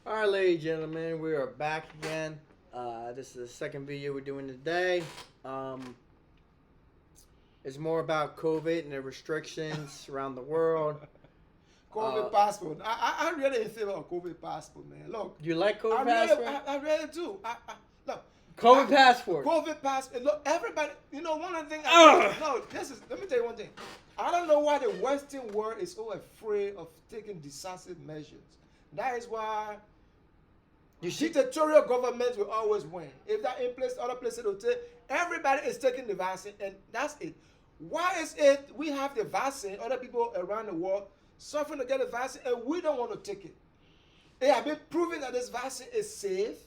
All right, ladies and gentlemen, we are back again. This is the second video we're doing today. Um, it's more about COVID and the restrictions around the world. COVID passport. I really in favor of COVID passport, man. Look, Do you like COVID I passport? I really do. Look, COVID passport. COVID passport. Look, everybody. You know, one of the things. Ugh. No, let me tell you one thing. I don't know why the Western world is so afraid of taking decisive measures. That is why dictatorial governments will always win. If that in place, other places will take. Everybody is taking the vaccine, and that's it. Why is it we have the vaccine, other people around the world suffering to get the vaccine, and we don't want to take it? It has been proven that this vaccine is safe,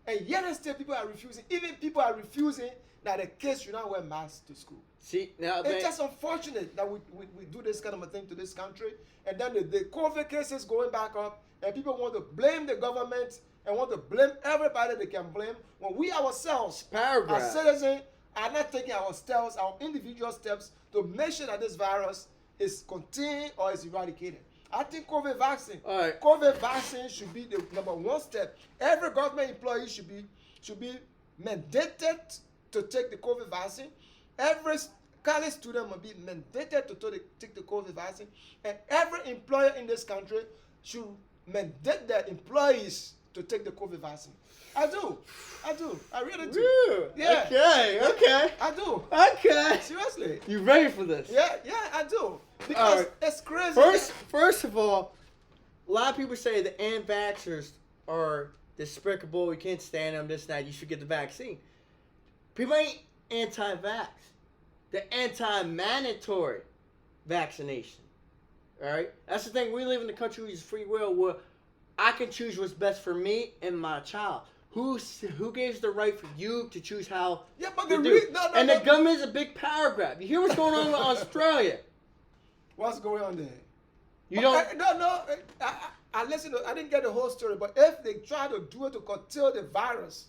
and yet still people are refusing. Even people are refusing that the kids should not wear masks to school. See now, It's just unfortunate that we do this kind of a thing to this country, and then the COVID cases going back up, and people want to blame the government and want to blame everybody they can blame when we ourselves, paragraph. as citizens, are not taking our steps, our individual steps to make sure that this virus is contained or is eradicated. I think COVID vaccine, All right. COVID vaccine should be the number one step. Every government employee should be mandated to take the COVID vaccine. Every college student must be mandated to take the COVID vaccine, and every employer in this country should mandate their employees to take the COVID vaccine. I do, I really do. Woo. Yeah. Okay. I do. Okay. Seriously. You ready for this? Yeah, I do. Because right. it's crazy. First of all, a lot of people say the anti-vaxxers are despicable. You can't stand them. This and that. You should get the vaccine. People ain't anti-vax. They're anti-mandatory vaccination. All right. That's the thing. We live in a country where it's free will, where I can choose what's best for me and my child. Who gives the right for you to choose how? Yeah, but to the do? no, the government is a big paragraph. You hear what's going on with Australia? What's going on there? You don't. I listen. I didn't get the whole story, but if they try to do it to curtail the virus,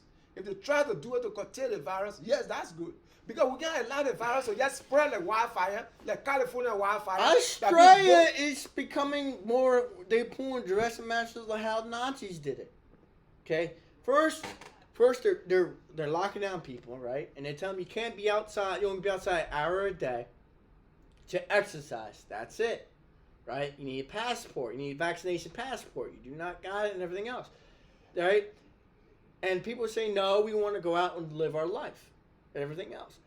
yes, that's good. Because we can't allow the virus to just spread like wildfire, like California wildfire. Australia is becoming more. They're pulling dress measures like how Nazis did it. Okay, first they're locking down people, right? And they tell them you can't be outside. You only be outside an hour a day to exercise. That's it, right? You need a passport. You need a vaccination passport. You do not got it, and everything else, right? And people say no. We want to go out and live our life. Everything else.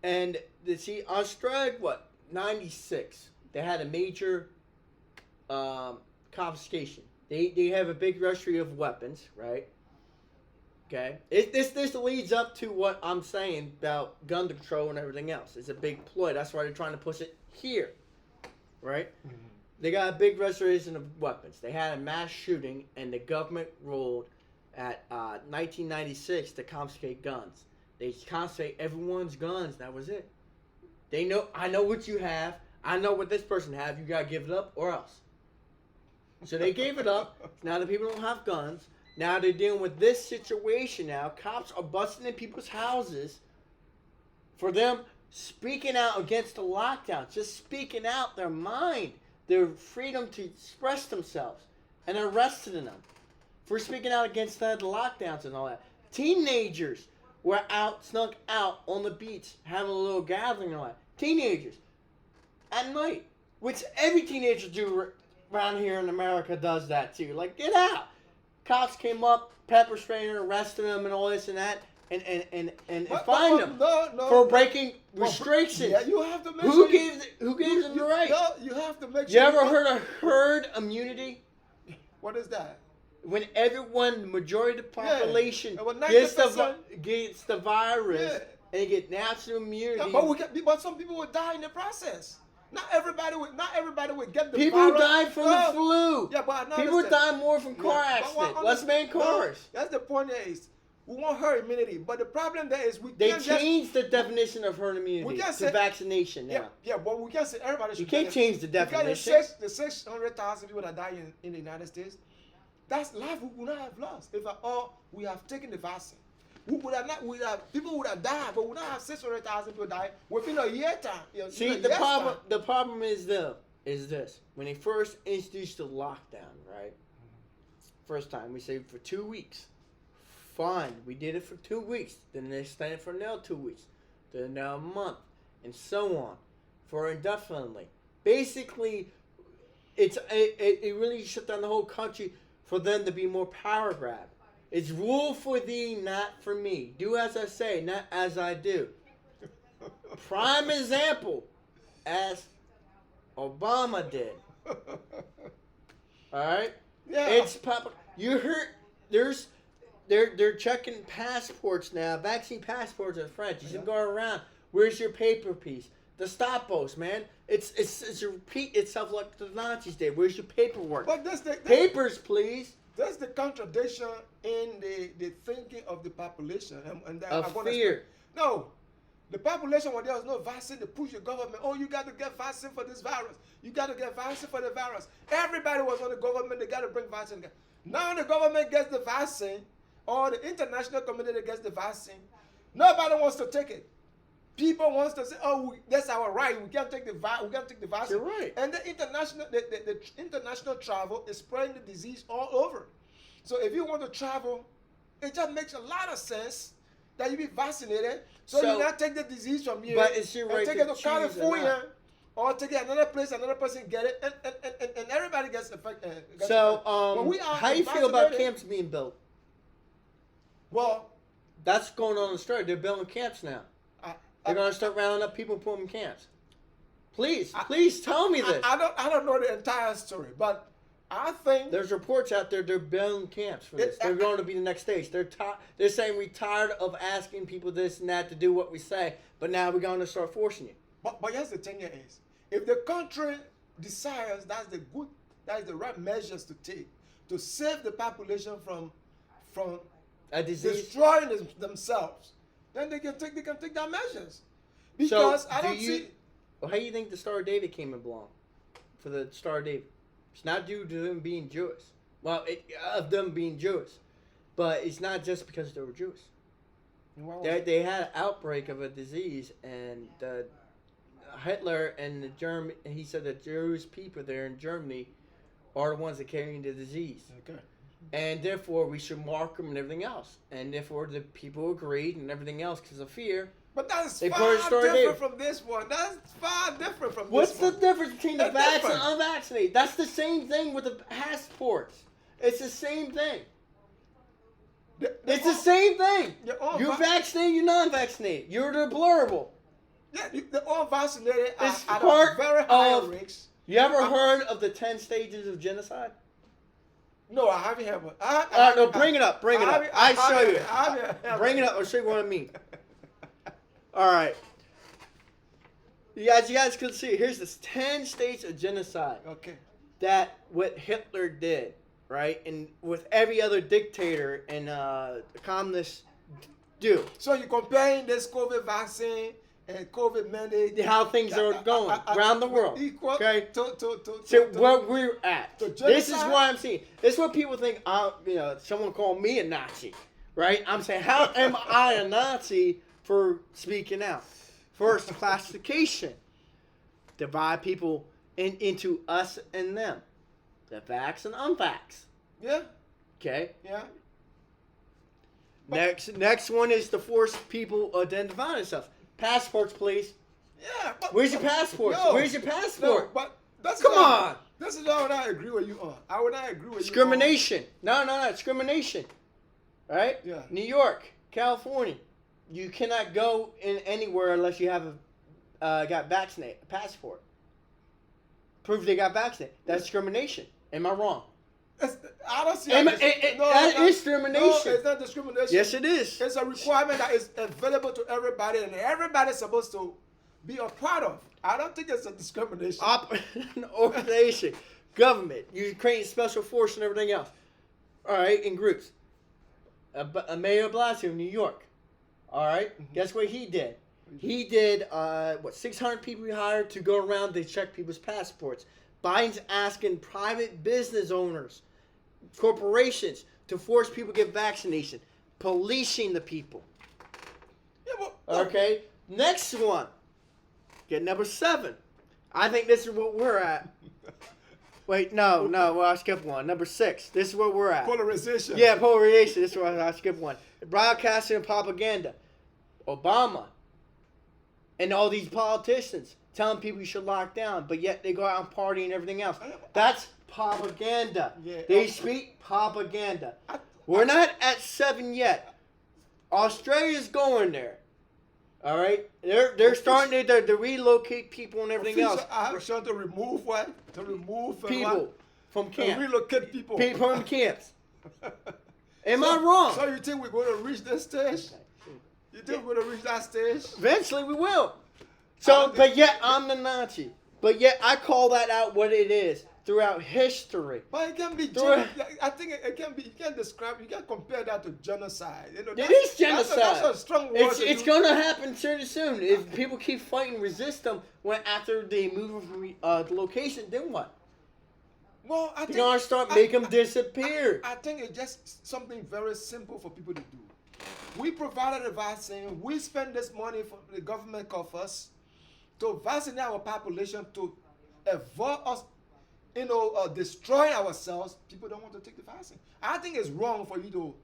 And see, Australia, 96, they had a major confiscation. They have a big registry of weapons, right? Okay. This leads up to what I'm saying about gun control and everything else. It's a big ploy. That's why they're trying to push it here, right? Mm-hmm. They got a big registration of weapons. They had a mass shooting, and the government ruled at 1996 to confiscate guns. They confiscate everyone's guns. That was it. They know. I know what you have. I know what this person have. You gotta give it up or else. So they gave it up. Now the people don't have guns. Now they're dealing with this situation. Now cops are busting in people's houses for them speaking out against the lockdown, just speaking out their mind, their freedom to express themselves, and arresting them for speaking out against the lockdowns and all that. Teenagers were snuck out on the beach, having a little gathering and all that. Teenagers. At night. Which every teenager do around here in America does that too. Like, get out. Cops came up, pepper spraying, arrested them and all this and that. And fined them for breaking restrictions. Yeah, you have to make Who gave them the right? No, you have to make You sure. ever heard of herd immunity? What is that? When everyone, majority of the population gets the virus and get natural immunity. Yeah, but some people will die in the process. Not everybody would get the people virus. Die from the flu. Yeah, but people die more from car accidents. Less man cars. That's the point. Is we want herd immunity, but the problem there is they changed the definition of herd immunity to vaccination now. Yeah, but we can't say everybody should. You can't change the definition. Because the 600,000 people that die in the United States. That's life we would not have lost if at all we have taken the vaccine. People would have died, but we would not have 600,000 people die within a year time. See, the problem is this. When they first introduced the lockdown, right? first time. We said for 2 weeks. Fine. We did it for 2 weeks. Then they extended for now 2 weeks. Then now a month. And so on. For indefinitely. Basically, it really shut down the whole country for them to be more power grab. It's rule for thee, not for me. Do as I say, not as I do. Prime example, as Obama did. All right. Yeah. It's you heard they're checking passports now, vaccine passports in French. You should go around. Where's your paper piece? The stopos, man. It's repeat itself like the Nazis did. Where's your paperwork? But Papers, please. That's the contradiction in the thinking of the population. And Of fear. No. The population, when there was no vaccine, they push the government. Oh, you got to get vaccine for this virus. You got to get vaccine for the virus. Everybody was on the government. They got to bring vaccine. Now the government gets the vaccine, or the international community gets the vaccine. Nobody wants to take it. People wants to say, "Oh, that's our right. We can't take the vaccine. You're right. And the international travel is spreading the disease all over. So if you want to travel, it just makes a lot of sense that you be vaccinated, so you not take the disease from here, but it's your right take to it to choose California, or take it another place, another person get it, and everybody gets affected. So, how you feel about vaccinated, camps being built? Well, That's going on in Australia. They're building camps now. They're going to start rounding up people and putting them in camps. Please tell me this. I don't know the entire story, but I think There's reports out there they're building camps for this. They're going to be the next stage. They're saying we're tired of asking people this and that to do what we say, but now we're going to start forcing you. But here's the thing is, if the country decides that's the right measures to take to save the population from A disease. destroying themselves, then they can take that measures. Because I don't see. Well, how do you think the Star of David came along? For the Star of David, it's not due to them being Jewish. Well, of them being Jewish, but it's not just because they were Jewish. They had an outbreak of a disease, and Hitler and he said the Jewish people there in Germany are the ones that carry the disease. Okay. And therefore, we should mark them and everything else. And therefore, the people agreed and everything else because of fear. But that's They far put a story different there. from this one. That's far different from What's this the one. difference between the That's vaccinated different. and unvaccinated? That's the same thing with the passports. It's the same thing. It's the same thing. You're vaccinated, you're non-vaccinated. You're deplorable. Yeah, the unvaccinated It's are part at a very high of- risk. You ever heard of the 10 stages of genocide? No, I haven't heard one. No, bring it up. Bring it up. I show you. I Bring it up. I'll show you what I mean. All right. You guys can see. Here's this 10 states of genocide. Okay. That what Hitler did, right? And with every other dictator and communists do. So you're comparing this COVID vaccine and COVID mandate, How things are going around the world. equal Okay? to So where we're at. to This is genocide? what I'm seeing. This is what people think. Someone called me a Nazi, right? I'm saying, how am I a Nazi for speaking out? First, classification. Divide people into us and them. The vax and unvax. Yeah, Okay. yeah. Next one is to force people to identify themselves. Passports, please. Yeah. But, Where's your passport? No. Where's your No, passport? but that's Come not, on. This is what I agree with you on. I would not agree with Discrimination. No, discrimination. Right? Yeah. New York, California. You cannot go in anywhere unless you have got vaccinated, a passport. Prove they got vaccinated. That's discrimination. Am I wrong? I don't see That is discrimination. No, it's not discrimination. Yes, it is. It's a requirement that is available to everybody, and everybody's supposed to be a part of. I don't think it's a discrimination. Organization, government, you create special force and everything else. All right, in groups. Mayor Blasio of New York. All right, guess what he did? He did 600 people he hired to go around to check people's passports. Biden's asking private business owners, corporations, to force people to get vaccination, policing the people. Yeah, but, Okay, next one. Get number 7. I think this is what we're at. Wait, no. Well, I skipped one. Number 6. This is where we're at. Polarization. Yeah, polarization. This is where I skipped one. Broadcasting and propaganda. Obama and all these politicians telling people you should lock down, but yet they go out and party and everything else. That's propaganda. Yeah. They speak propaganda. We're not at 7 yet. Australia's going there. All right, they're starting to relocate people and everything else. I'm trying to remove what? To remove People from camp. relocate people. People from camps. Am I wrong? So you think we're going to reach this stage? You think we're going to reach that stage? Eventually we will. So, but yet I'm the Nazi. But yet I call that out what it is throughout history. But it can be. I think it can be. You can describe. You can compare that to genocide. You know, It is genocide. That's a strong word. It's going to happen pretty soon. If people keep fighting, resist them, when after they move from the location, then what? Well, I You're think going to start making them disappear. I think it's just something very simple for people to do. We provided a vaccine. We spend this money from the government coffers to vaccinate our population to avoid us, destroying ourselves. People don't want to take the vaccine. I think it's wrong for you to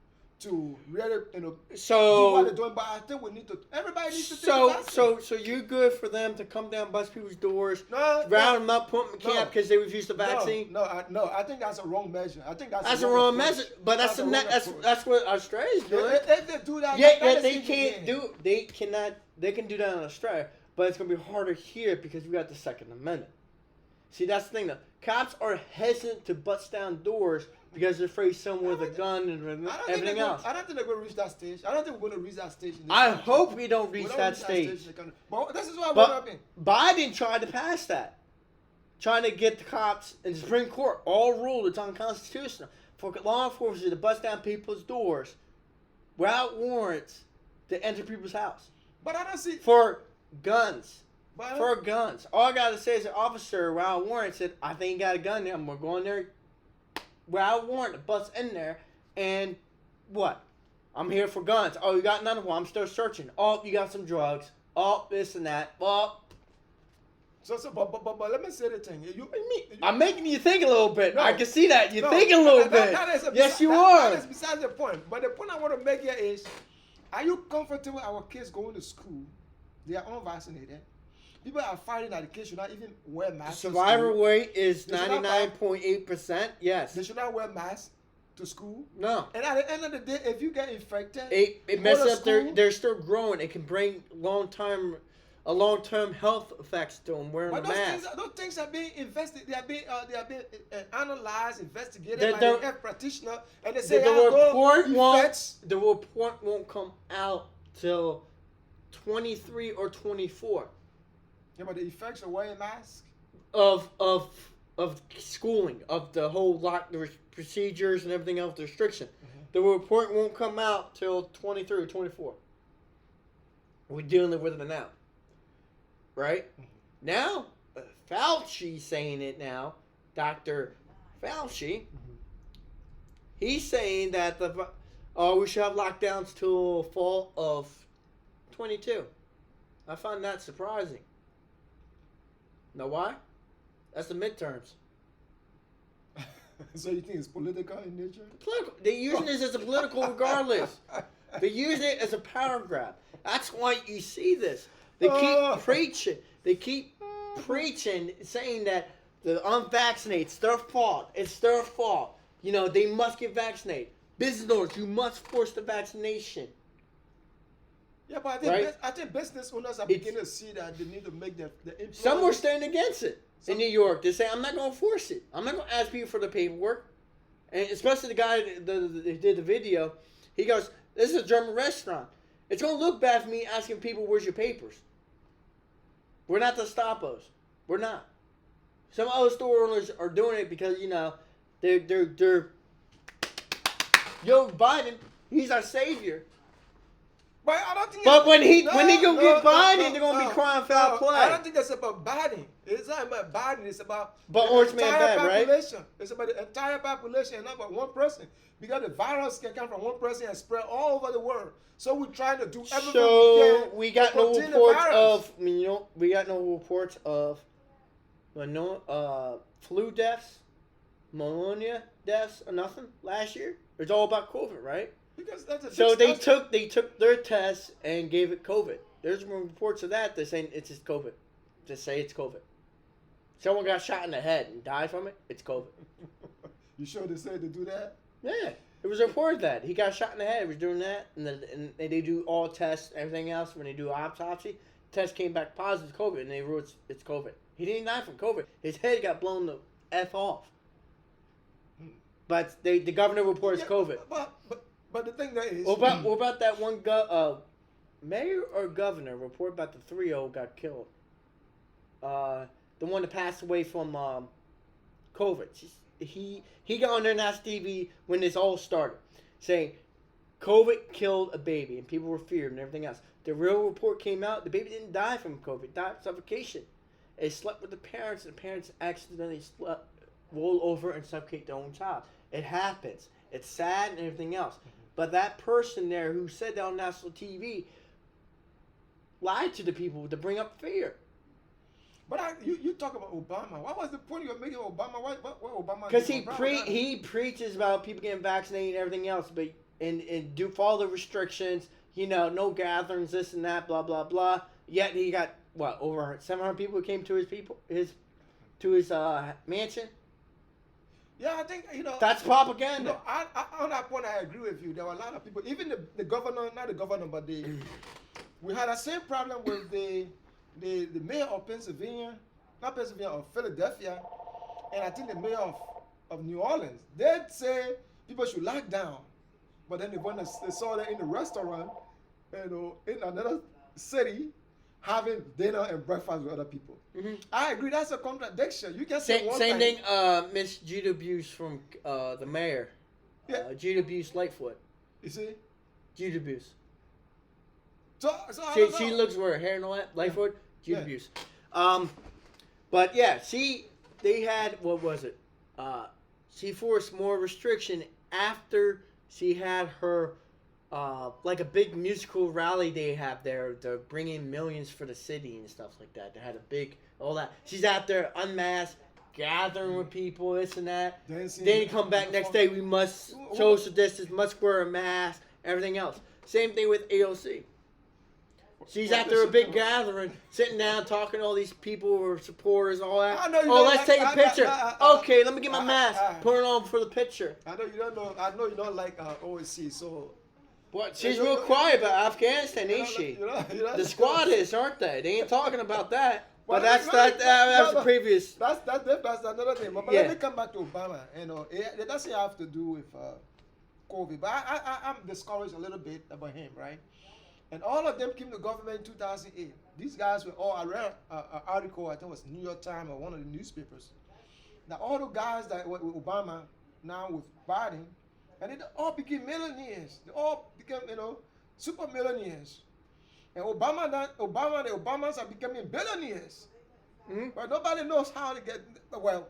really, do what they're doing. But I think we need to. Everybody needs to take the vaccine. So you're good for them to come down, bust people's doors, No, round them up, put them in camp because they refuse the vaccine. No, I think that's a wrong measure. I think that's a wrong measure. But that's what Australia's doing. If they do that, Yeah, they can't do. They cannot. They can do that in Australia, but it's gonna be harder here because we got the Second Amendment. See, that's the thing though. Cops are hesitant to bust down doors because they're afraid someone with a gun and everything else. I don't think they're going to reach that stage. I don't think we're going to reach that stage. I hope we don't reach that stage. But this is what we're hoping. Biden tried to pass that. Trying to get the cops and the Supreme Court all ruled it's unconstitutional for law enforcement to bust down people's doors without warrants to enter people's house. But I don't see... For guns. For guns. All I got to say is an officer without warrant said, I think you got a gun there. I'm going to go in there without warrant to bust in there. And what? I'm here for guns. Oh, you got none? Well, I'm still searching. Oh, you got some drugs. Oh, this and that. Oh. But let me say the thing. I'm making you think a little bit. No, I can see that. You're thinking a little bit. Yes, you are. That is besides the point. But the point I want to make here is, are you comfortable with our kids going to school? They are unvaccinated. People are fighting that the kids should not even wear masks. Survivor rate is 99.8%. Yes. They should not wear masks to school. No. And at the end of the day, if you get infected, it messes up. They're still growing. It can bring long-term health effects to them wearing a mask. Those things are being investigated. They are being analyzed, investigated by the health practitioner, and they say the report won't come out till 23 or 24. Yeah, but the effects of wearing masks? Of schooling, of the whole the procedures and everything else, the restriction. Mm-hmm. The report won't come out till 23 or 24. We're dealing with it now. Right? Mm-hmm. Now, Fauci's saying it now. Dr. Fauci, he's saying that we should have lockdowns till fall of 22. I find that surprising. Know why? That's the midterms. So you think it's political in nature? Political. They're using this as a political regardless. They're using it as a power grab. That's why you see this. They keep preaching. They keep preaching, saying that the unvaccinated, it's their fault. It's their fault. You know, they must get vaccinated. Business owners, you must force the vaccination. Yeah, but I think business owners are beginning to see that they need to make the employees. Some were standing against it in New York. They say, I'm not going to force it. I'm not going to ask people for the paperwork. And especially the guy that did the video, he goes, this is a German restaurant. It's going to look bad for me asking people, where's your papers? We're not the Stapos. We're not. Some other store owners are doing it because, you know, they're Joe Biden, he's our savior. But I don't think. But when he go get Biden, they're gonna be crying foul play. I don't think that's about Biden. It's not about Biden. It's about the entire population. Right? It's about the entire population, and not about one person. Because the virus can come from one person and spread all over the world. So we're trying to do everything we can. We got no reports of flu deaths pneumonia deaths or nothing last year. It's all about COVID, right? Because that's a So that's they took their tests and gave it COVID. There's reports of that. They're saying it's just COVID. Just say it's COVID. Someone got shot in the head and died from it. It's COVID. You sure they said to do that? Yeah, it was reported that he got shot in the head. He was doing that, and they do all tests, everything else. When they do autopsy, test came back positive COVID, and they wrote it's COVID. He didn't die from COVID. His head got blown the f off. But the governor reports COVID. But the thing that is, What about that one mayor or governor report about the 3-0 got killed? The one that passed away from COVID. He got on their national TV when this all started, saying COVID killed a baby and people were feared and everything else. The real report came out. The baby didn't die from COVID. It died of suffocation. It slept with the parents, and the parents accidentally roll over and suffocate their own child. It happens. It's sad and everything else. But that person there who said that on national TV lied to the people to bring up fear. but you talk about Obama. What was the point you were making of Obama? What Obama? Because did? he preaches about people getting vaccinated and everything else, but and do follow the restrictions. No gatherings, this and that, blah blah blah. Yet he got over 700 people who came to his mansion. Yeah, I think That's propaganda. I, on that point, I agree with you. There were a lot of people, even the governor, not the governor, but we had the same problem with the mayor of Pennsylvania, not Pennsylvania, of Philadelphia, and I think the mayor of New Orleans. They'd say people should lock down, but then they saw that in the restaurant, in another city, having dinner and breakfast with other people. Mm-hmm. I agree. That's a contradiction. You can say one same thing. Miss Judah Buse from the mayor. Yeah. Judah Buse Lightfoot. You see? Judah Buse. So I don't She know. looks with her hair and all that. Lightfoot. Judah Yeah. Buse. But yeah, they had, what was it? She forced more restriction after she had her like a big musical rally they have there to bring in millions for the city and stuff like that. They had a big, all that. She's out there unmasked, gathering with people, this and that. Dancing. Then you come back next day, we must social distance, must wear a mask, everything else. Same thing with AOC. She's out there a big gathering, sitting down, talking to all these people who are supporters, all that. I know you Oh, don't let's like- take a picture. Okay, let me get my mask. Put it on for the picture. I know you don't know. I know you don't like OSC, so. What? She's real quiet about Afghanistan, ain't she? The squad is, aren't they? They ain't talking about that. But that's the previous. That's another thing. But Yeah. let me come back to Obama. It doesn't have to do with COVID. But I'm discouraged a little bit about him, right? And all of them came to government in 2008. These guys were all, I read an article, I think it was New York Times or one of the newspapers. Now all the guys that were with Obama, now with Biden, and they all became millionaires. They all became, super millionaires. And the Obamas are becoming billionaires. Mm-hmm. But nobody knows how to get,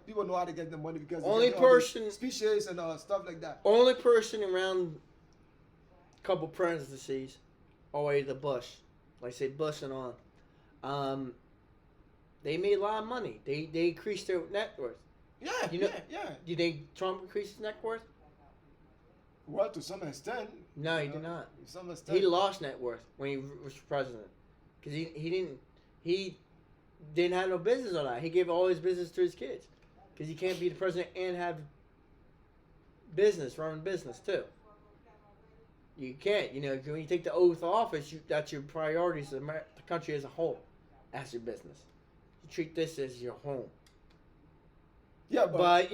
people know how to get the money because only person speeches and stuff like that. Only person around a couple presidencies, always the Bush, like say Bush and on, they made a lot of money. They increased their net worth. Yeah, yeah. You think Trump increased his net worth? Well, to some extent. No, he did not. To some extent. He lost net worth when he was president because he didn't have no business on that. He gave all his business to his kids because he can't be the president and have run business too. You can't. When you take the oath of office, that's your priorities. The country as a whole, as your business. You treat this as your home. Yeah, but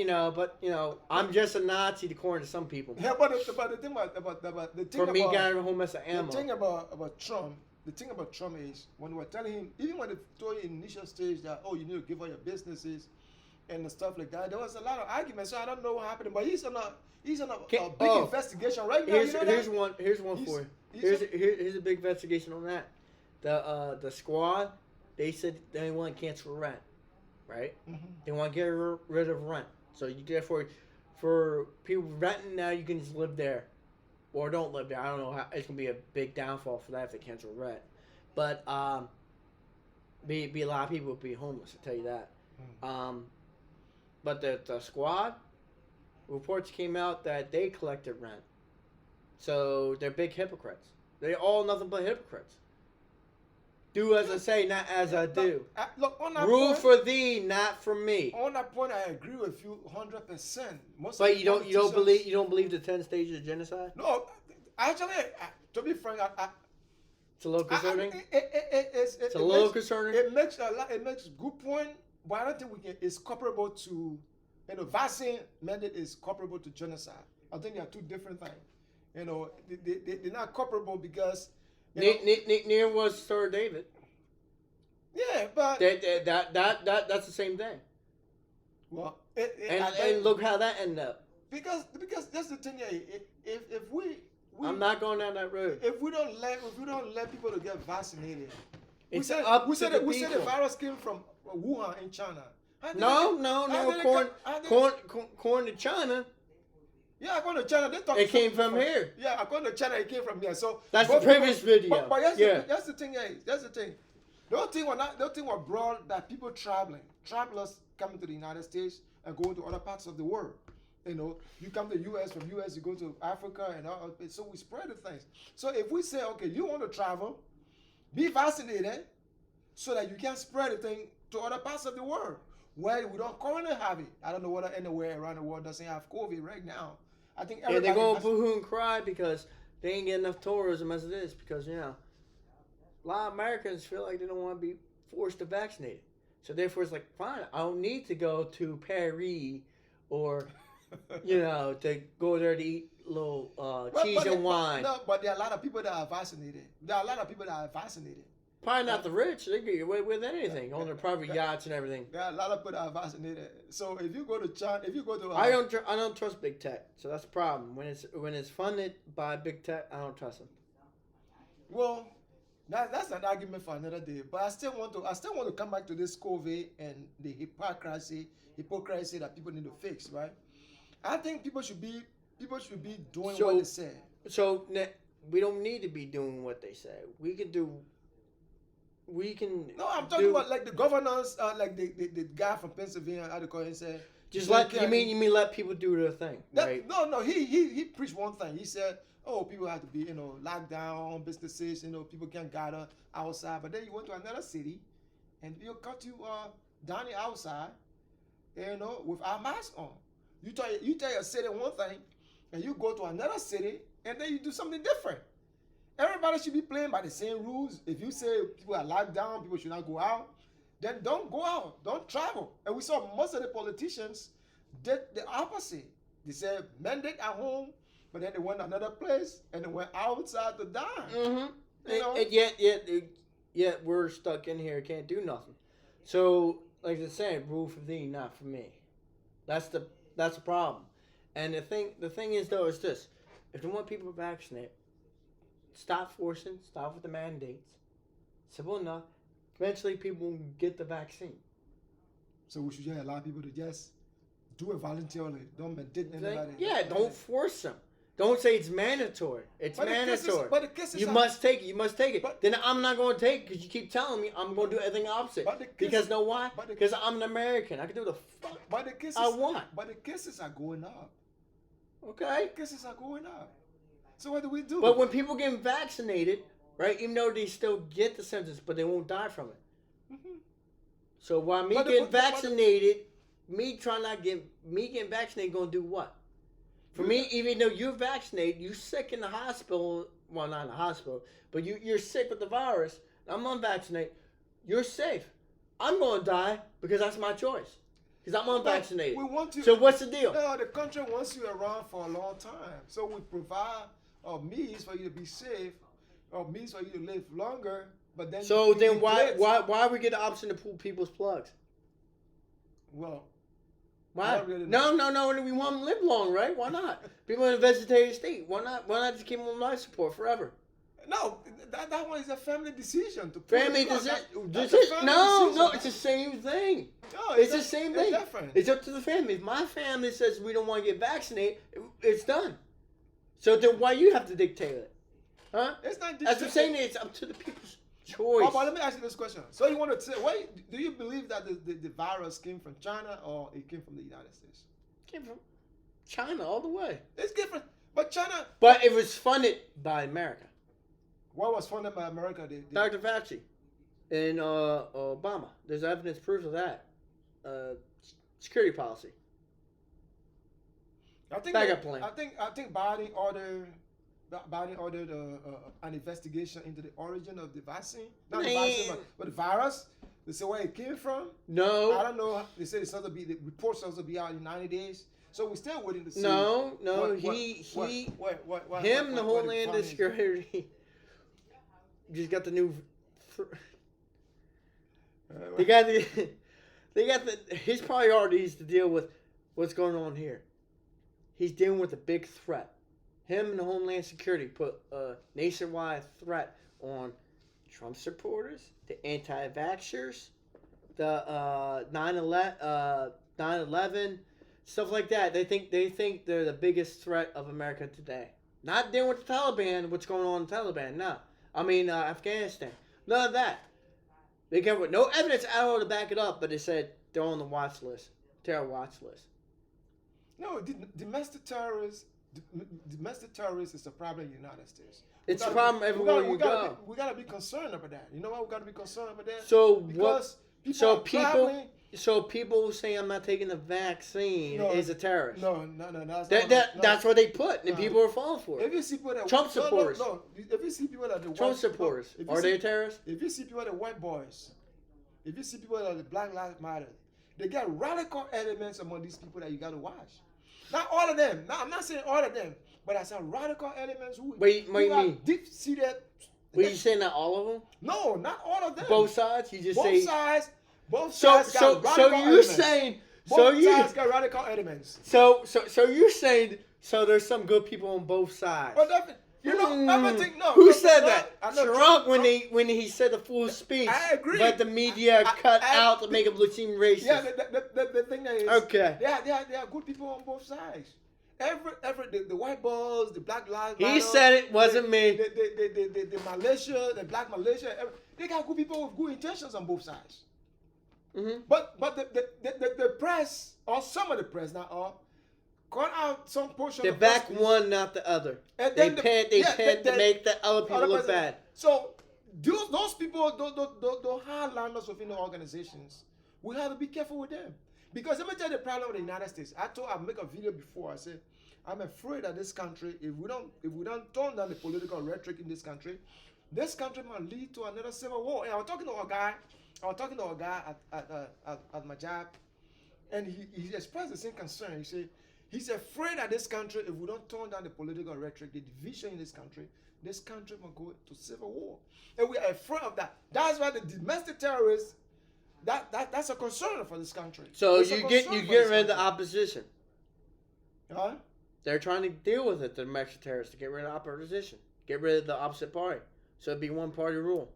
I'm just a Nazi according to some people. Yeah, but the thing about the thing for me, about, getting home as an ammo. The thing about Trump is when we were telling him, even when they told you in the initial stage that you need to give all your businesses and the stuff like that, there was a lot of arguments. So I don't know what happened, but he's on a big investigation right now. Here's one for you. Here's a big investigation on that. The squad, they said they want to cancel rent. Right? Mm-hmm. They want to get rid of rent. So for people renting now, you can just live there, or don't live there. I don't know how it's gonna be a big downfall for that if they cancel rent. But be a lot of people would be homeless. I tell you that. Mm-hmm. But the squad, reports came out that they collected rent. So they're big hypocrites. They all nothing but hypocrites. Do as I say, not as I do. Look, on that Rule point, for thee, not for me. on that point, I agree with you 100%. Most But of you the don't believe the 10 stages of genocide? No, actually, to be frank, It's a little concerning. It's a little concerning. It makes a lot. It makes good point, but I don't think we can. It's comparable to, vaccine mandate is comparable to genocide. I think they are two different things. They're not comparable because. Near was Sir David. Yeah, but that's the same thing. Well, and look how that ended up. Because that's the thing. Yeah, if we I'm not going down that road. If we don't let people to get vaccinated, we said the virus came from Wuhan in China. No. According to China. Yeah, according to China, they talk. It came from here. Yeah, according to China, it came from here. So that's the previous video. But that's the thing. That's the thing. The whole thing was brought that people travelers coming to the United States and going to other parts of the world. You come to the U.S. From U.S. you go to Africa and all. So we spread the things. So if we say, okay, you want to travel, be vaccinated, so that you can spread the thing to other parts of the world where we don't currently have it. I don't know whether anywhere around the world doesn't have COVID right now. I think they're going to boo-hoo and cry because they ain't getting enough tourism as it is because, a lot of Americans feel like they don't want to be forced to vaccinate. So therefore it's like, fine, I don't need to go to Paris or, to go there to eat a little cheese and wine. No, but there are a lot of people that are vaccinated. Probably not the rich. They get away with anything on their private yachts and everything. There are a lot of people that are vaccinated. So if you go to China, I don't trust big tech. So that's the problem. When it's funded by big tech, I don't trust them. Well, that's an argument for another day. But I still want to come back to this COVID and the hypocrisy that people need to fix, right? I think people should be doing what they say. So we don't need to be doing what they say. We can do. No, I'm talking about like the governors, like the guy from Pennsylvania, how to call him, said. Just you mean let people do their thing, right? No. He preached one thing. He said, "Oh, people have to be, locked down, businesses, people can't gather outside." But then you went to another city, and you cut you down the outside, with our mask on. You tell your city one thing, and you go to another city, and then you do something different. Everybody should be playing by the same rules. If you say people are locked down, people should not go out, then don't go out, don't travel. And we saw most of the politicians did the opposite. They said mandate at home, but then they went to another place and they went outside to die. Mm-hmm. And yet we're stuck in here, can't do nothing. So, like I said, rule for thee, not for me. That's the problem. And the thing is though is this: if they want people to vaccinate, stop with the mandates. Simple enough. Eventually, people will get the vaccine. So we should just allow people to just do it voluntarily. Don't mandate anybody. Yeah, don't force them. Don't say it's mandatory. It's mandatory. But the cases you must take it. You must take it. Then I'm not going to take it because you keep telling me I'm going to do everything opposite. Because know why? Because I'm an American. I can do the fuck I want. But the cases are going up. Okay. The cases are going up. So what do we do? But when people get vaccinated, right, even though they still get the symptoms, but they won't die from it. Mm-hmm. So while me getting vaccinated, me getting vaccinated going to do what? For me, even though you're vaccinated, you're sick in the hospital. Well, not in the hospital, but you're sick with the virus. I'm unvaccinated. You're safe. I'm going to die because that's my choice. Because I'm unvaccinated. We want you, so what's the deal? No, the country wants you around for a long time. So we provide means for you to be safe, or means for you to live longer. But then why we get the option to pull people's plugs? Well, why? No. We want them to live long, right? Why not? People in a vegetative state. Why not just keep them on life support forever? No, that one is a family decision. Family decision? No, it's the same thing. No, it's the same thing. It's different. It's up to the family. If my family says we don't want to get vaccinated, it's done. So then why you have to dictate it? Huh? It's not dictated. As I'm saying, it's up to the people's choice. But let me ask you this question. So you want to say, do you believe that the virus came from China or it came from the United States? China all the way. It's different. But China. But it was funded by America. What was funded by America? Dr. Fauci and Obama. There's evidence proof of that. Security policy. I think Backup plan. I think Biden ordered an investigation into the origin of the vaccine. Not the vaccine, but the virus. They say where it came from. No. I don't know. They said the report's supposed to be out in 90 days. So we're still waiting to see. No. Him and the Homeland Security just got the new. They got his priorities to deal with what's going on here. He's dealing with a big threat. Him and the Homeland Security put a nationwide threat on Trump supporters, the anti-vaxxers, the 9/11, stuff like that. They think they're the biggest threat of America today. Not dealing with the Taliban, what's going on in Taliban, no. Afghanistan. None of that. They came with no evidence at all to back it up, but they said they're on the watch list, terror watch list. No, domestic terrorists is the problem in the United States. It's a problem everywhere you go. We gotta be concerned about that. You know why we gotta be concerned about that? So because what? So people who say I'm not taking the vaccine is a terrorist. No. That's what they put, and people are falling for it. If you see people that Trump supporters. No. If you see people that the Trump supporters, are they terrorists? If you see people that the white boys, if you see people that the Black Lives Matter, they get radical elements among these people that you gotta watch. Not all of them. No, I'm not saying all of them, but I said radical elements who are deep-seated. Were you saying not all of them? No, not all of them. Both sides? You just both say sides. Both sides got radical so you're elements. saying Both sides got radical elements. So you're saying there's some good people on both sides. Well, everything. No. Who said that? Trump when he said the full speech. I agree. But the media cut out to make him look seem racist. Yeah, the thing that is okay. There are good people on both sides. The white boys, the Black Lives Matter. He said it wasn't me. The Malaysia, the Black Malaysia. They got good people with good intentions on both sides. Mm-hmm. But the press, or some of the press, not all, call out some portion. They of back speech, one, not the other. And They then pant to make the other people look bad. So those people, those hardliners within the organizations, we have to be careful with them. Because let me tell you the problem with the United States. I make a video before. I said, I'm afraid that this country, if we don't tone down the political rhetoric in this country might lead to another civil war. And I was talking to a guy at my job, and he expressed the same concern. He said he's afraid that this country, if we don't tone down the political rhetoric, the division in this country will go to civil war. And we are afraid of that. That's why the domestic terrorists, that's a concern for this country. So you get rid of the opposition. Huh? They're trying to deal with it, the domestic terrorists, to get rid of the opposition. Get rid of the opposite party. So it'd be one party rule.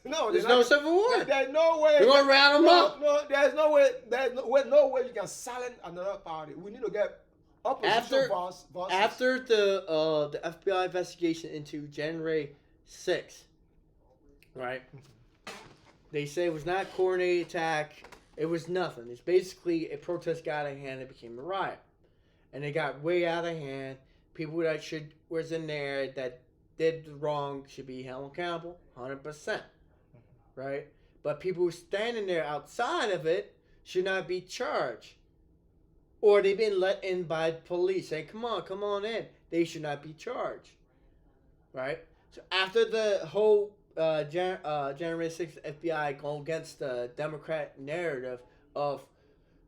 No, there's no civil war. There's no way. They're gonna round them up. No, there's no way. There's no way you can silence another party. We need to get opposition bosses. After the FBI investigation into January 6th, right? They say it was not a coordinated attack. It was nothing. It's basically a protest got out of hand. It became a riot, and it got way out of hand. People that was in there that did wrong should be held accountable, 100%, right? But people who standing there outside of it should not be charged, or they've been let in by police. Say, come on in. They should not be charged, right? So after the whole January 6th FBI go against the Democrat narrative of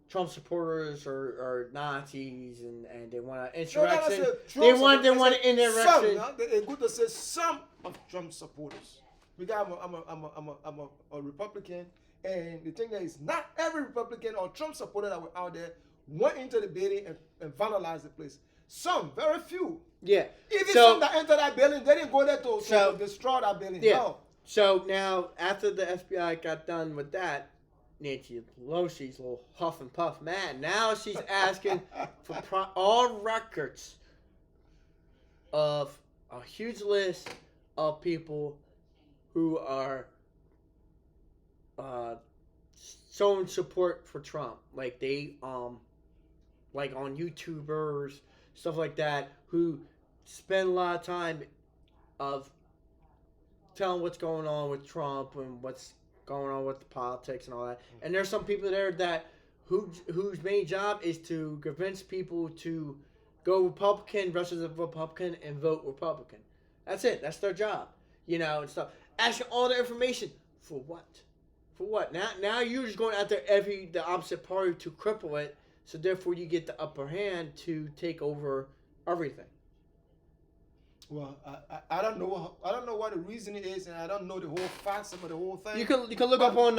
Trump supporters or Nazis and they want an insurrection. They want an insurrection. It's good to say some of Trump supporters. I'm a Republican, and the thing is, not every Republican or Trump supporter that were out there went into the building and vandalized the place. Some, very few. Yeah. Even some that entered that building, they didn't go there to destroy that building. Yeah. No. So now, after the FBI got done with that, Nancy Pelosi's a little huff and puff mad. Now she's asking for all records of a huge list of people who are showing support for Trump. Like they like on YouTubers, stuff like that, who spend a lot of time of telling what's going on with Trump and what's going on with the politics and all that. And there's some people there that whose main job is to convince people to go Republican versus a Republican and vote Republican. That's it. That's their job. And stuff. Asking all the information for what? For what? Now you're just going out there the opposite party to cripple it. So therefore you get the upper hand to take over everything. Well, I don't know. I don't know what the reason is, and I don't know the whole facts of the whole thing. You can look up on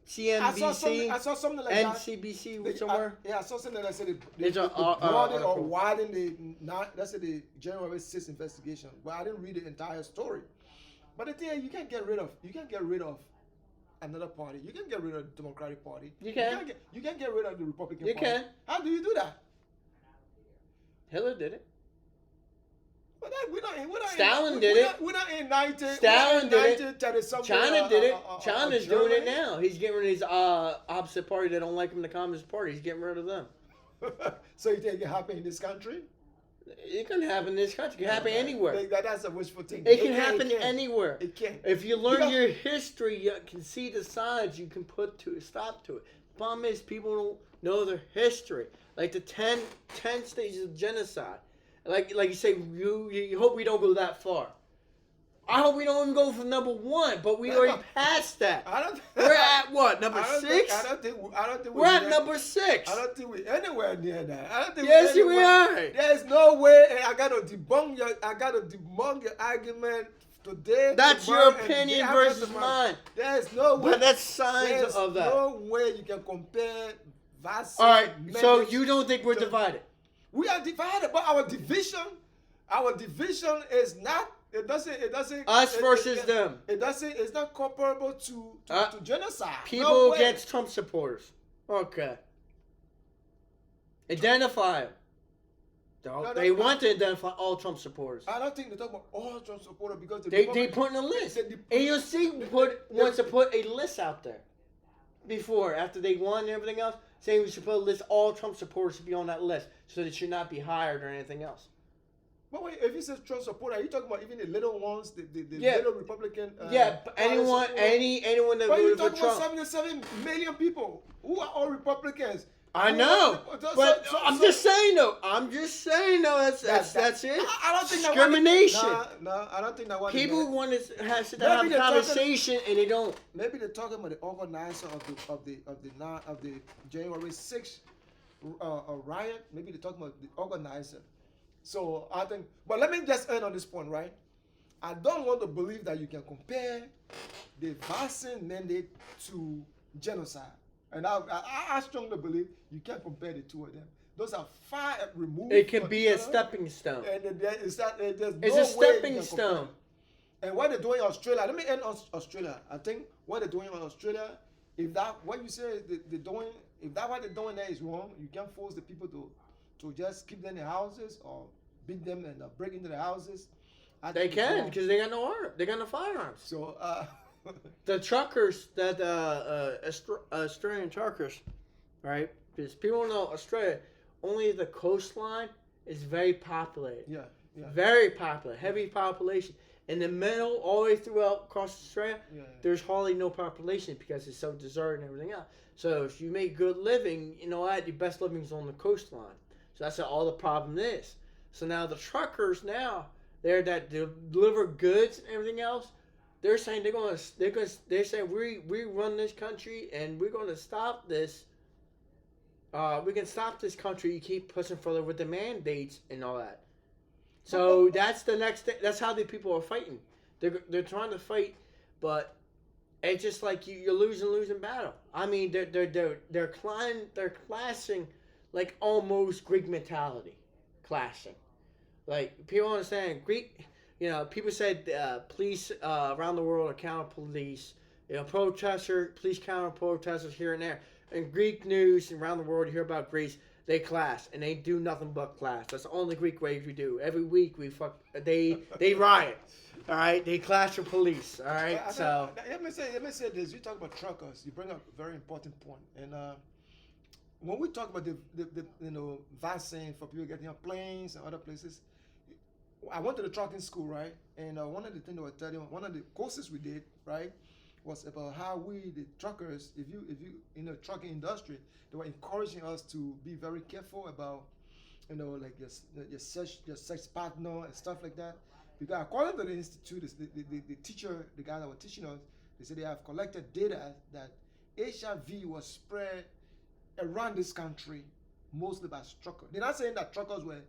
CNBC, I saw something like NCBC, that. somewhere. I saw something that said they It's a broadened or widened let's say the January 6th investigation. But I didn't read the entire story. But the thing is, you can't get rid of another party. You can get rid of the Democratic Party. You can. You can't get rid of the Republican You Party. can. How do you do that? Hitler did it. But we're not Stalin did it. We're not in 19. Stalin did it. China did it. China's doing it Germany. now. He's getting rid of his opposite party that don't like him, the Communist Party. He's getting rid of them. So you think it can happen in this country? It can happen in this country. It can happen anywhere. That's a wishful thinking. It can happen anywhere. It can. If you learn your history, you can see the signs you can put to a stop to it. The problem is people don't know their history. Like the 10 stages of genocide. Like you say, you hope we don't go that far. I hope we don't even go for number 1, but we already passed that. We're at what, number 6? I don't think we're at number 6. I don't think we're anywhere near that. I don't think yes, we are. There's no way. I got to debunk your argument today. That's your opinion versus mine. There's no way. But that's signs of that. There's no way you can compare vaccine. All right, so you don't think we're divided? We are divided, but our division is not. It doesn't. Us versus them. It doesn't. It's not comparable to genocide. People against Trump supporters. Okay. Identify them. They want to identify all Trump supporters. I don't think they talk about all Trump supporters because they put in a list. AOC wants to put a list out there. After they won and everything else, saying we should put a list. All Trump supporters should be on that list, so they should not be hired or anything else. But wait, if you say Trump supporter, are you talking about even the little ones, the little Republican? Anyone that voted for Trump. But you're talking about 77 million people who are all Republicans. I know, but I'm just saying though. That's it. I don't think discrimination. No, I don't think that one. People want to have a conversation and they don't. Maybe they're talking about the organizer of the January 6th riot. Maybe they're talking about the organizer. So I think, but let me just end on this point, right? I don't want to believe that you can compare the vaccine mandate to genocide. And I strongly believe you can't compare the two of them. Those are far removed. It can be a stepping stone. And there's it's no a stepping stone. And what they're doing in Australia, let me end on Australia. I think what they're doing in Australia, if that what you say they're doing, if that what they're doing there is wrong, you can't force the people to just keep them in their houses or beat them and break into their houses. They can because they got no arm. They got no firearms. So the truckers, that Australian truckers, right? Because people don't know Australia, only the coastline is very populated. Yeah. Very popular, heavy population. In the middle, all the way throughout across Australia, there's hardly no population because it's so deserted and everything else. So if you make good living, you know what? The best living is on the coastline. So that's all the problem is. So now the truckers that deliver goods and everything else, they're saying they're saying we run this country and we're going to stop this. We can stop this country. You keep pushing further with the mandates and all that. So that's the next thing. That's how the people are fighting. They're trying to fight, but it's just like you're losing battle. I mean, they're clashing like almost Greek mentality, clashing. Like people understand Greek. You know, people said police around the world are counter police. You know, police counter protesters here and there. In Greek news around the world, you hear about Greece. They clash and they do nothing but clash. That's the only Greek way we do. Every week they riot. All right, they clash with police. All right, let me say this. You talk about truckers. You bring up a very important point, and when we talk about the vaccine for people getting on planes and other places, I went to the trucking school, right? And one of the things they were telling, one of the courses we did, right, was about how we, the truckers, if you in the trucking industry, they were encouraging us to be very careful about, like your sex partner and stuff like that. Because according to the institute, the teacher, the guy that was teaching us, they said they have collected data that HIV was spread around this country mostly by truckers. They're not saying that truckers were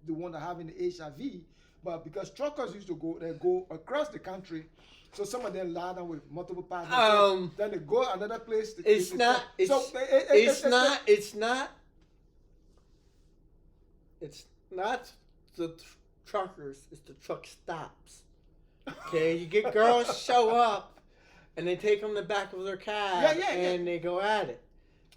the one that having the HIV, but because truckers used to go across the country, so some of them lie down with multiple partners. Then they go another place. It's not the truckers. It's the truck stops. Okay, you get girls show up, and they take them in the back of their cab, and they go at it.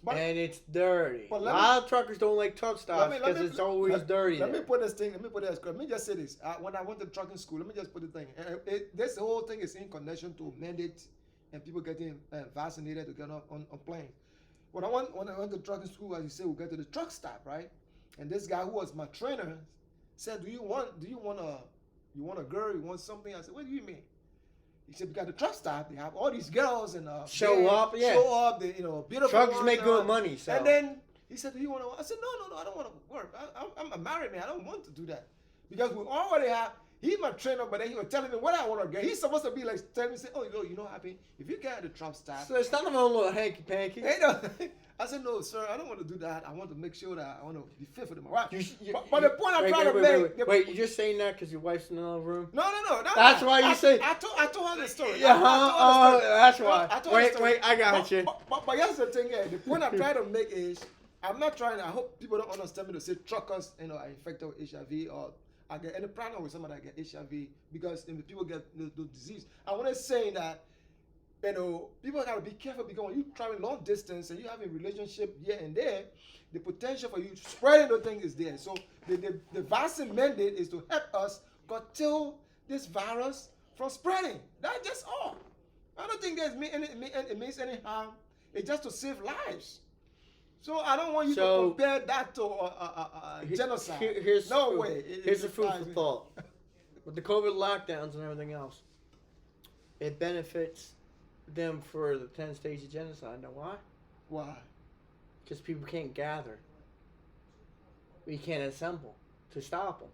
And it's dirty. A lot of truckers don't like truck stops because it's always dirty. Let me put this. Let me just say this. When I went to trucking school, let me just put the thing. This whole thing is in connection to mandate and people getting vaccinated to get on planes. When I went to trucking school, as you say, we get to the truck stop, right? And this guy who was my trainer said, "Do you want a girl? You want something?" I said, "What do you mean?" He said, "Because the truck stop, they have all these girls and show up, they beautiful. Trucks make good money, so." And then he said, "Do you want to?" I said, "No, I don't want to work. I'm a married man. I don't want to do that because we already have." He's my trainer, but then he was telling me what I want to get. He's supposed to be like telling me, say, "Oh, you know, happy if you get at the truck stop." So it's not my own little hanky panky. I said, "No, sir, I don't want to do that. I want to make sure that I want to be faithful to my wife." But the point I'm trying to make. Wait, you're just saying that because your wife's in another room? No. That's why you say. I told her the story. Yeah, that's why. Wait, I got you. But here's the thing here. The point I'm trying to make is, I'm not trying. I hope people don't understand me to say truckers, are infected with HIV or I get any problem with somebody that get HIV because people get the disease. I want to say that. People gotta be careful because when you travel long distance and you have a relationship here and there, the potential for you spreading the thing is there. So the vaccine mandate is to help us curtail this virus from spreading. That's just all. I don't think it means any harm. It's just to save lives. So I don't want you to compare that to genocide. Here's a food for thought. With the COVID lockdowns and everything else, it benefits them for the 10 stages of genocide. Know why? Why? Because people can't gather. We can't assemble to stop them.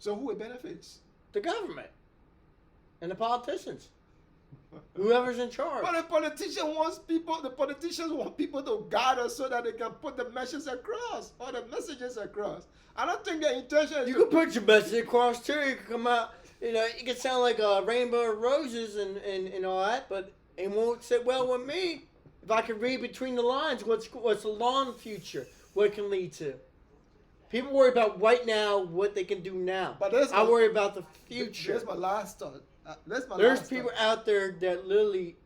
So who it benefits? The government and the politicians. Whoever's in charge. But the politicians want people to gather so that they can put the messages across or the messages across. I don't think the intention is. You can put your message across too. You can come out. It can sound like a rainbow of roses and all that, but it won't sit well with me. If I can read between the lines, what's the long future? What it can lead to? People worry about right now what they can do now. But I worry about the future. That's my last thought. There's people out there that literally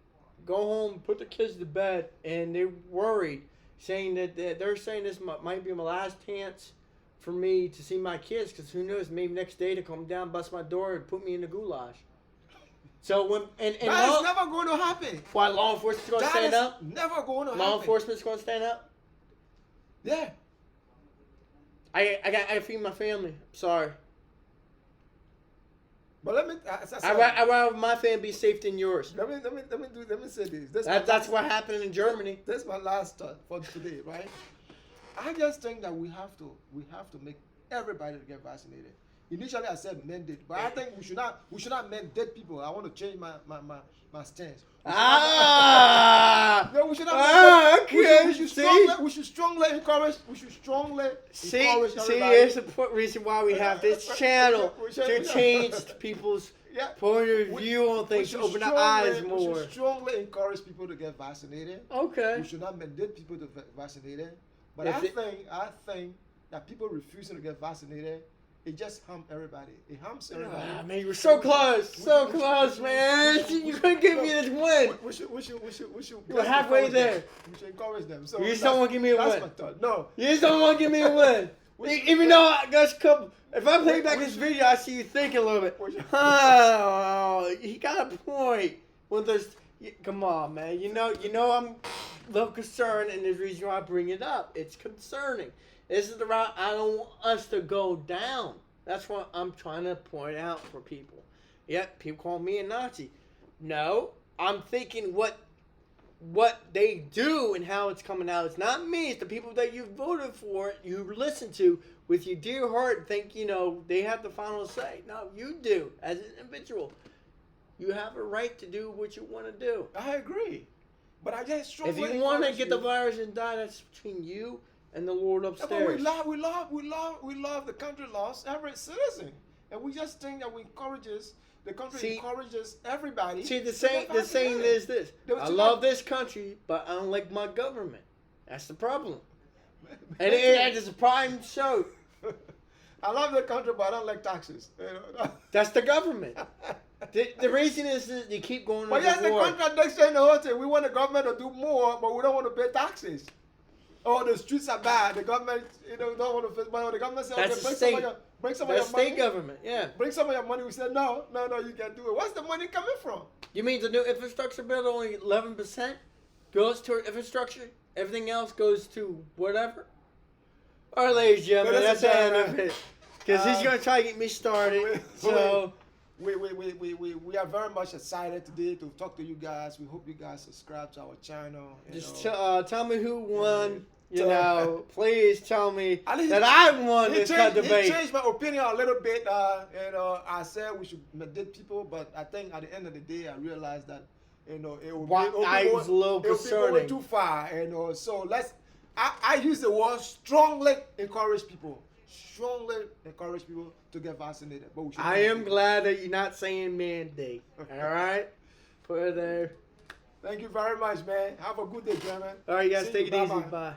go home, put their kids to bed, and they're worried, saying that they're saying this might be my last chance for me to see my kids, because who knows, maybe next day they come down, bust my door, and put me in the goulash. So that is never going to happen. Why law enforcement's going to stand up? Never going to happen. Law enforcement's going to stand up. Yeah. I feed my family. Sorry. But let me. I'd rather my family be safe than yours. Let me say this. That's what happened in Germany. That's my last thought for today, right? I just think that we have to make everybody to get vaccinated. Initially, I said mandate, but I think we should not mandate people. I want to change my stance. No, we should not. Okay. We should strongly encourage. See, here's the reason why we have this channel to change people's point of view on things, to open their eyes more. We should strongly encourage people to get vaccinated. Okay. We should not mandate people to get vaccinated. But I think that people refusing to get vaccinated, it just harms everybody. It harms everybody. Man, you were so close, man. You couldn't give me this win. We should. You were halfway there. We should encourage them. So you just don't want to give me a win. That's my thought. No. You just don't want to give me a win. Even though if I play back this video, I see you thinking a little bit. Oh, he got a point. When there's Come on, man. You know I'm a little concerned, and the reason why I bring it up, it's concerning. This is the route I don't want us to go down. That's what I'm trying to point out for people. Yep, people call me a Nazi. No, I'm thinking what they do and how it's coming out. It's not me. It's the people that you voted for, you listen to with your dear heart, and think they have the final say. No, you do as an individual. You have a right to do what you want to do. I agree, but I just strongly if you want to get the virus and die, that's between you and the Lord upstairs. But we love the country, loves every citizen, and we just think that the country encourages everybody. See, the saying is this: I love this country, but I don't like my government. That's the problem, and it's a prime show. I love the country, but I don't like taxes. That's the government. The reason is that you keep going. But yes, the contradiction in the whole thing. We want the government to do more, but we don't want to pay taxes. Oh, the streets are bad. The government, don't want to pay money. The government says, that's okay, bring some of your money. State government, yeah. Bring some of your money. We said, no, you can't do it. Where's the money coming from? You mean the new infrastructure bill only 11% goes to infrastructure? Everything else goes to whatever? All right, ladies and gentlemen, that's the end of it. Because he's going to try to get me started. We are very much excited today to talk to you guys. We hope you guys subscribe to our channel. Just tell me who won. Please tell me that I won this debate. He changed my opinion a little bit. I said we should mediate people, but I think at the end of the day, I realized that it was a little concerning. Too far. So I use the word strongly encourage people. Strongly encourage people to get vaccinated. But I am glad that you're not saying mandate. All right? Put it there. Thank you very much, man. Have a good day, gentlemen. All right, you guys. Take it easy. Bye.